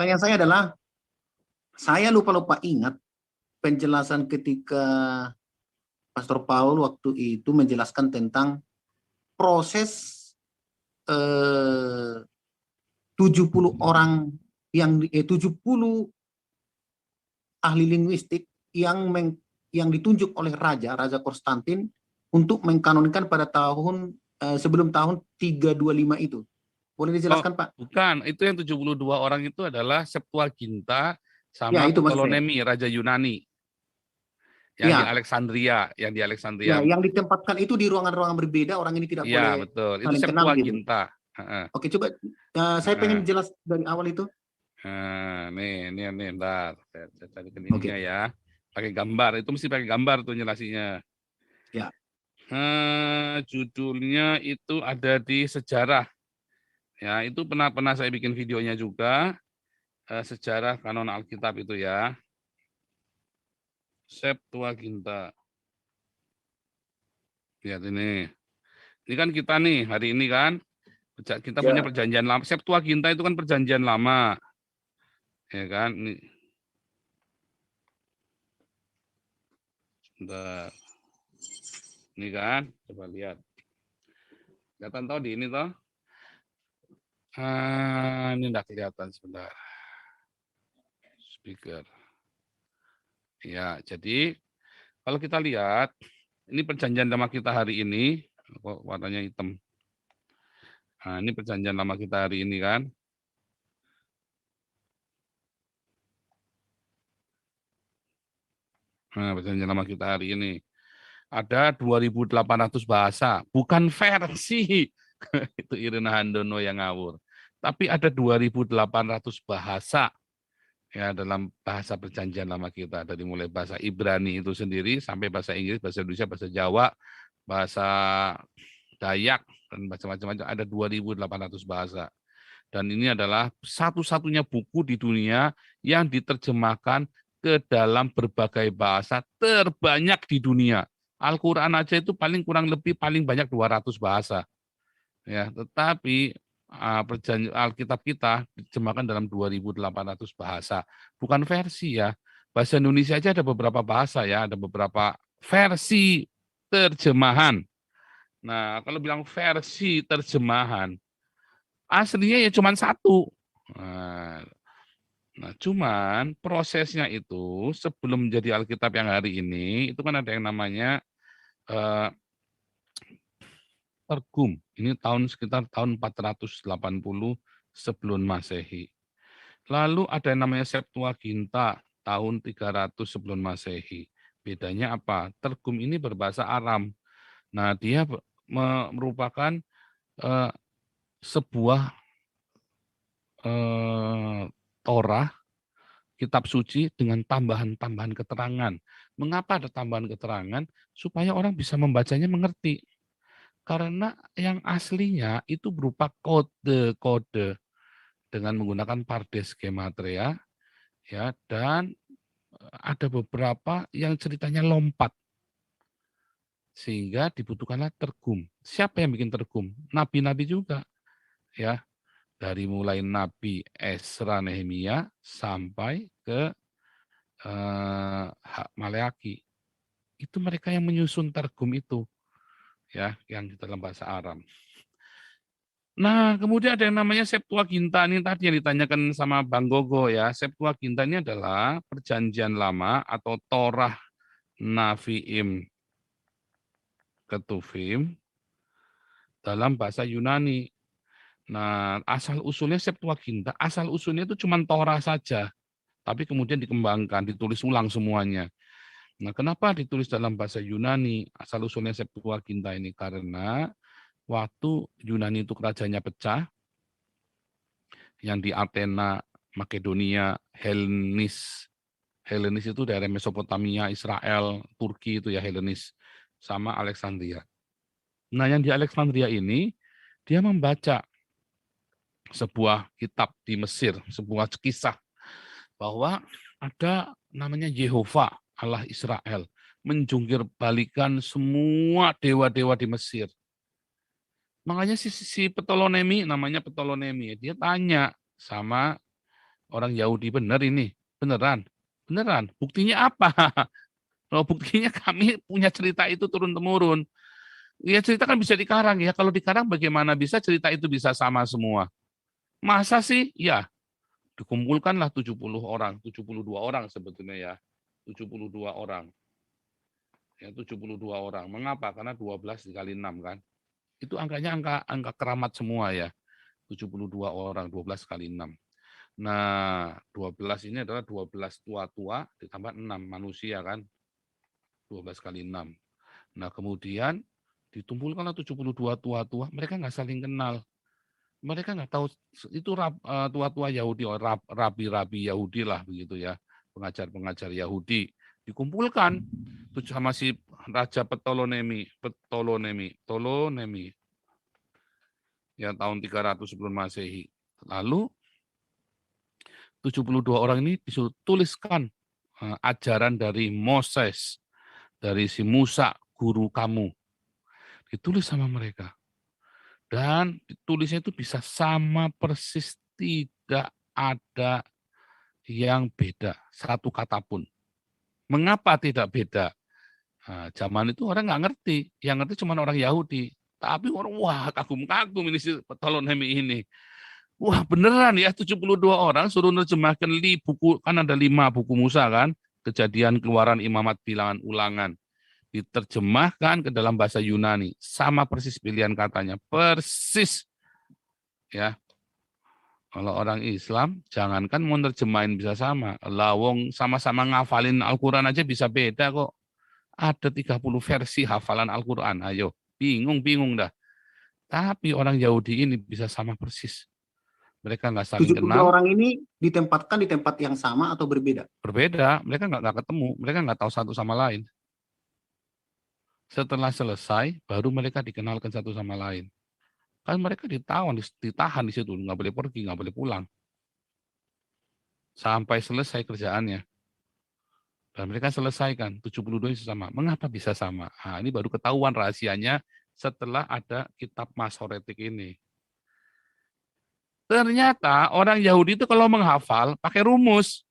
pertanyaan saya adalah, saya lupa-lupa ingat penjelasan ketika Pastor Paul waktu itu menjelaskan tentang proses 70 orang 70 ahli linguistik yang ditunjuk oleh Raja Konstantin untuk mengkanonkan pada tahun sebelum tahun 325 itu. Boleh dijelaskan, Pak? Bukan, itu yang 72 orang itu adalah Septuaginta Ya, sama itu maksud saya. Ptolemy, Raja Yunani. Yang di Ya, Alexandria, ya, yang ditempatkan itu di ruangan-ruangan berbeda, orang ini tidak Iya, boleh betul. Itu saling kenal gitu. Septuaginta. Heeh. Oke, coba saya pengen jelas dari awal itu. Nah, nih, bentar. Saya carikan Oke. ininya ya. Pakai gambar, itu mesti pakai gambar tuh nyelasinya. Ya. Judulnya itu ada di sejarah. Ya, itu pernah saya bikin videonya juga. Sejarah kanon Alkitab itu ya. Septuaginta. Lihat ini. Ini kan kita nih hari ini kan. Kita punya perjanjian lama. Septuaginta itu kan perjanjian lama. Ya kan? Ini kan, coba lihat. Kelihatan toh di ini toh? Ini enggak kelihatan sebentar. Speaker. Ya, jadi kalau kita lihat, ini perjanjian lama kita hari ini, kok warnanya hitam. Nah, ini perjanjian lama kita hari ini kan. Nah, perjanjian lama kita hari ini. Ada 2.800 bahasa, bukan versi. Itu Irina Handono yang ngawur. Tapi ada 2.800 bahasa ya dalam bahasa perjanjian lama kita, dari mulai bahasa Ibrani itu sendiri sampai bahasa Inggris, bahasa Indonesia, bahasa Jawa, bahasa Dayak, dan macam-macam. Ada 2.800 bahasa. Dan ini adalah satu-satunya buku di dunia yang diterjemahkan ke dalam berbagai bahasa terbanyak di dunia. Al-Quran aja itu kurang lebih paling banyak 200 bahasa. Ya, tetapi perjanjian Alkitab kita diterjemahkan dalam 2.800 bahasa. Bukan versi ya. Bahasa Indonesia aja ada beberapa bahasa ya, ada beberapa versi terjemahan. Nah, kalau bilang versi terjemahan, aslinya ya cuma satu. Nah, cuman prosesnya itu sebelum menjadi Alkitab yang hari ini, itu kan ada yang namanya Targum. Ini sekitar tahun 480 sebelum Masehi. Lalu ada yang namanya Septuaginta tahun 300 sebelum Masehi. Bedanya apa? Targum ini berbahasa Aram. Nah, dia merupakan sebuah Torah, kitab suci dengan tambahan-tambahan keterangan. Mengapa ada tambahan keterangan? Supaya orang bisa membacanya mengerti. Karena yang aslinya itu berupa kode-kode dengan menggunakan Pardes Gematria, ya, dan ada beberapa yang ceritanya lompat, sehingga dibutuhkanlah tergum. Siapa yang bikin tergum? Nabi-nabi juga, ya, dari mulai Nabi Esra Nehemia sampai ke Maleaki. Itu mereka yang menyusun tergum itu, ya, yang di dalam bahasa Aram. Nah, kemudian ada yang namanya Septuaginta, ini tadi yang ditanyakan sama Bang Gogo ya. Septuaginta ini adalah perjanjian lama atau Torah Naviim Ketuvim dalam bahasa Yunani. Nah, asal usulnya Septuaginta, asal usulnya itu cuma Torah saja, tapi kemudian dikembangkan, ditulis ulang semuanya. Nah, kenapa ditulis dalam bahasa Yunani? Asal usulnya Septuaginta ini karena waktu Yunani itu kerajaannya pecah, yang di Athena, Makedonia, Helenis. Helenis itu daerah Mesopotamia, Israel, Turki itu ya Helenis, sama Alexandria. Nah, yang di Alexandria ini, dia membaca sebuah kitab di Mesir, sebuah kisah, bahwa ada namanya Yehova, Allah Israel, menjungkir balikan semua dewa-dewa di Mesir. Makanya si Ptolemy, namanya Ptolemy, dia tanya sama orang Yahudi benar ini, beneran, beneran. Buktinya apa? Kalau buktinya kami punya cerita itu turun-temurun. Ya cerita kan bisa dikarang ya. Kalau dikarang bagaimana bisa cerita itu bisa sama semua? Masa sih? Ya, dikumpulkanlah 70 orang, 72 orang sebetulnya ya. 72 orang. Ya, 72 orang. Mengapa? Karena 12 dikali 6 kan. Itu angkanya angka keramat semua ya. 72 orang, 12 kali 6. Nah, 12 ini adalah 12 tua-tua ditambah 6 manusia kan. 12 kali 6. Nah, kemudian ditumpulkanlah 72 tua-tua, mereka nggak saling kenal. Mereka nggak tahu itu tua-tua Yahudi, rabi-rabi Yahudi lah begitu ya, pengajar-pengajar Yahudi dikumpulkan sama si Raja Ptolemy ya tahun 300 sebelum Masehi. Lalu 72 orang ini disuruh tuliskan ajaran dari Moses, dari si Musa, guru kamu. Ditulis sama mereka. Dan tulisnya itu bisa sama persis, tidak ada yang beda, satu kata pun. Mengapa tidak beda? Nah, zaman itu orang nggak ngerti, yang ngerti cuma orang Yahudi. Tapi orang, wah kagum-kagum ini si Ptolemy ini. Wah beneran ya, 72 orang suruh nerjemahkan buku, kan ada 5 buku Musa kan, Kejadian, Keluaran, Imamat, Bilangan, Ulangan. Diterjemahkan ke dalam bahasa Yunani, sama persis pilihan katanya, persis ya. Kalau orang Islam, jangankan mau nerjemahin bisa sama, lawong sama-sama ngafalin Al-Quran aja bisa beda kok. Ada 30 versi hafalan Al-Quran, ayo, bingung dah. Tapi orang Yahudi ini bisa sama persis. Mereka nggak saling 72 kenal, orang ini ditempatkan di tempat yang sama atau berbeda? berbeda, mereka nggak ketemu, mereka nggak tahu satu sama lain. Setelah selesai, baru mereka dikenalkan satu sama lain. Kan mereka ditahan di situ, nggak boleh pergi, nggak boleh pulang. Sampai selesai kerjaannya. Dan mereka selesaikan, 72 itu sama. Mengapa bisa sama? Nah, ini baru ketahuan rahasianya setelah ada kitab Masoretik ini. Ternyata orang Yahudi itu kalau menghafal pakai rumus.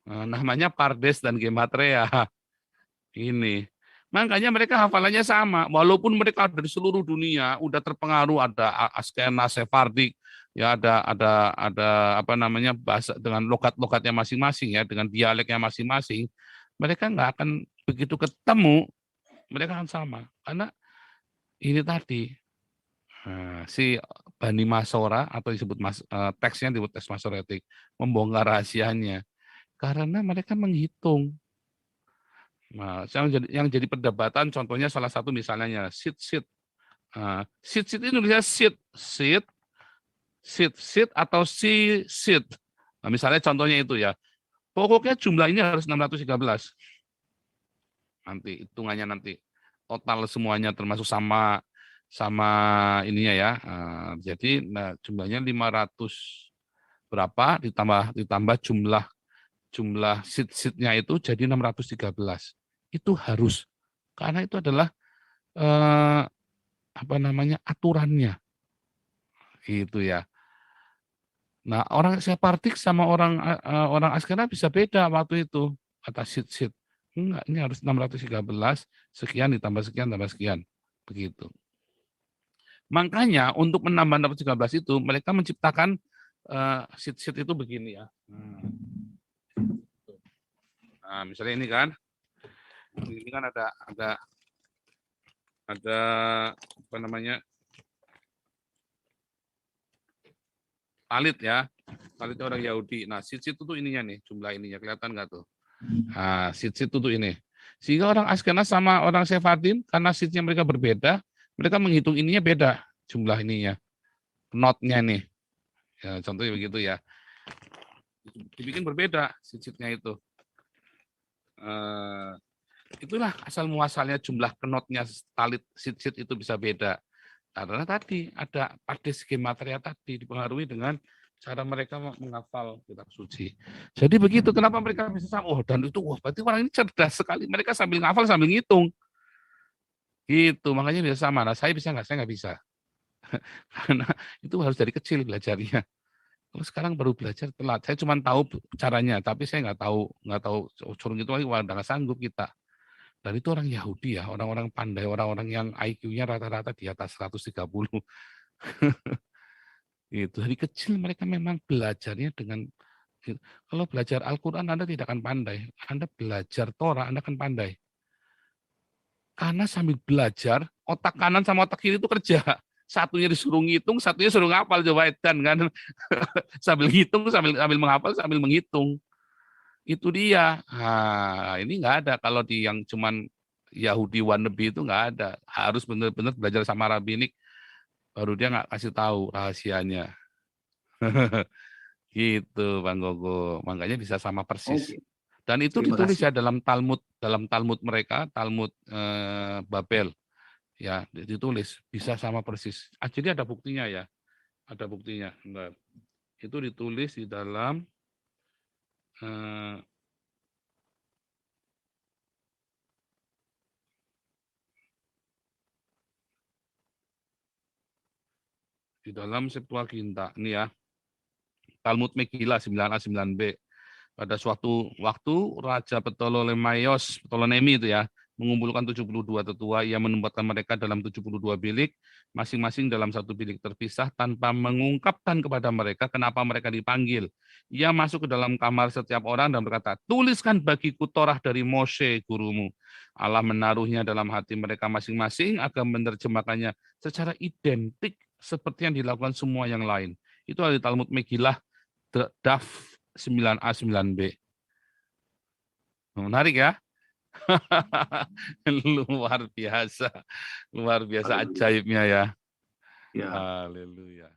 Nah, namanya Pardes dan Gematria. Ini. Makanya mereka hafalannya sama, walaupun mereka dari seluruh dunia udah terpengaruh, ada Askenas, Sephardik, ya ada apa namanya bahasa dengan logat-logatnya masing-masing ya, dengan dialeknya masing-masing, mereka nggak akan begitu ketemu, mereka akan sama, karena ini tadi si Bani Masora atau disebut teksnya disebut teks Masoretik membongkar rahasianya, karena mereka menghitung. Nah, yang jadi perdebatan contohnya salah satu misalnya sit. Sit itu nulisnya sit atau sit. Nah, misalnya contohnya itu ya. Pokoknya jumlah ini harus 613. Nanti hitungannya nanti total semuanya termasuk sama ininya ya. Jadi jumlahnya 500 berapa ditambah jumlah sit-sitnya itu jadi 613. Itu harus, karena itu adalah apa namanya aturannya, gitu ya. Nah orang Sephardik sama orang Askenas bisa beda waktu itu kata sit. Enggak, ini harus 613 sekian ditambah sekian tambah sekian, begitu. Makanya untuk menambah 613 itu mereka menciptakan sit itu begini ya. Nah misalnya ini kan. Ini kan ada apa namanya talit ya, talit orang Yahudi. Nah, sit itu tuh ininya nih, jumlah ininya kelihatan nggak tuh? Nah, sit itu tuh ini. Sehingga orang Askenas sama orang Sephardim karena sitnya mereka berbeda, mereka menghitung ininya beda jumlah ininya, notnya nih. Ya, contohnya begitu ya. Dibikin berbeda sit-sitnya itu. Itulah asal muasalnya jumlah knotnya talit sit itu bisa beda. Karena tadi ada Pardes Gematria tadi dipengaruhi dengan cara mereka menghafal kitab suci. Jadi begitu kenapa mereka bisa sama. Oh dan itu berarti orang ini cerdas sekali. Mereka sambil ngafal sambil ngitung. Gitu makanya bisa sama. Nah saya bisa nggak? Saya nggak bisa. Karena itu harus dari kecil belajarnya. Kalau sekarang baru belajar telat. Saya cuma tahu caranya, tapi saya nggak tahu suruh itu lagi, nggak sanggup kita. Dan itu orang Yahudi ya, orang-orang pandai, orang-orang yang IQ-nya rata-rata di atas 130. Itu dari kecil mereka memang belajarnya dengan kalau belajar Al-Quran Anda tidak akan pandai. Anda belajar Torah Anda akan pandai. Karena sambil belajar, otak kanan sama otak kiri itu kerja. Satunya disuruh ngitung, satunya suruh ngapal, coba edan kan. Sambil ngitung, sambil menghafal, sambil menghitung. Itu dia. Nah, ini nggak ada kalau di yang cuman Yahudi wannabe itu nggak ada. Harus benar-benar belajar sama rabbinik, baru dia nggak kasih tahu rahasianya. Gitu, Bang Gogo. Makanya bisa sama persis. Oke, Dan itu terima ditulis kasih. ya dalam Talmud mereka, Talmud Babel. Ya, ditulis bisa sama persis. Jadi ada buktinya ya. Ada buktinya. Bentar. Itu ditulis di dalam eh, Septuaginta. Ini ya. Talmud Megillah 9a 9b. Pada suatu waktu Raja Ptolemaios itu ya, mengumpulkan 72 tetua, ia menempatkan mereka dalam 72 bilik, masing-masing dalam satu bilik terpisah tanpa mengungkapkan kepada mereka kenapa mereka dipanggil. Ia masuk ke dalam kamar setiap orang dan berkata, tuliskan bagiku Torah dari Moshe gurumu. Allah menaruhnya dalam hati mereka masing-masing agar menerjemahkannya secara identik seperti yang dilakukan semua yang lain. Itu dari Talmud Megillah Daf 9a 9b. Menarik ya. Luar biasa. Luar biasa Haleluya. ajaibnya ya. Ya. Haleluya.